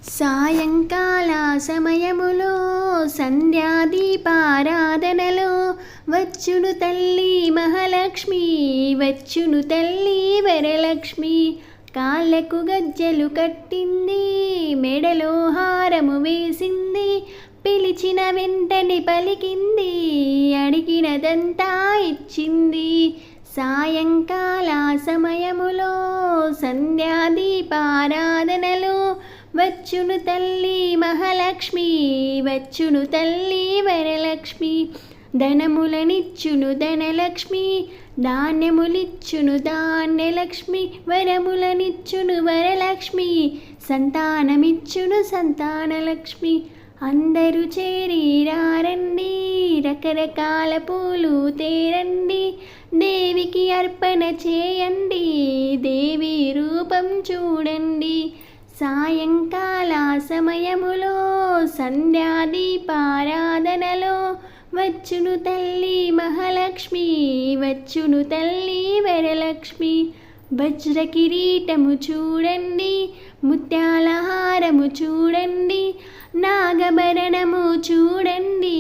సాయంకాల సమయములో సంధ్యాదీపారాధనలో వచ్చును తల్లి మహాలక్ష్మి, వచ్చును తల్లి వరలక్ష్మి. కాళ్ళకు గజ్జలు కట్టింది, మెడలో హారము వేసింది, పిలిచిన వెంటనే పలికింది, అడిగినదంతా ఇచ్చింది. సాయంకాల సమయములో సంధ్యాదీపారాధనలో వచ్చును తల్లి మహాలక్ష్మి, వచ్చును తల్లి వరలక్ష్మి. ధనములనిచ్చును ధనలక్ష్మి, ధాన్యములిచ్చును ధాన్యలక్ష్మి, వరములనిచ్చును వరలక్ష్మి, సంతానమిచ్చును సంతానలక్ష్మి. అందరూ చేరి రారండి, రకరకాల పూలు తేరండి, దేవికి అర్పణ చేయండి, దేవి రూపం చూడండి. సాయంకాల సమయములో సంధ్యాదీపారాధనలో వచ్చును తల్లి మహాలక్ష్మి, వచ్చును తల్లి వరలక్ష్మి. వజ్ర కిరీటము చూడండి, ముత్యాల హారము చూడండి, నాగభరణము చూడండి,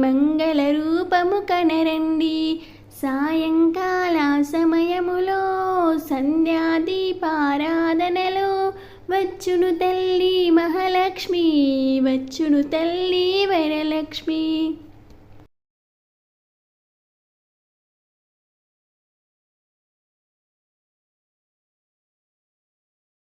మంగళ రూపము కనరండి. సాయంకాల సమయములో సంధ్యాదీపారాధనలో వచ్చును తల్లి మహాలక్ష్మి, వచ్చును తల్లి వరలక్ష్మి.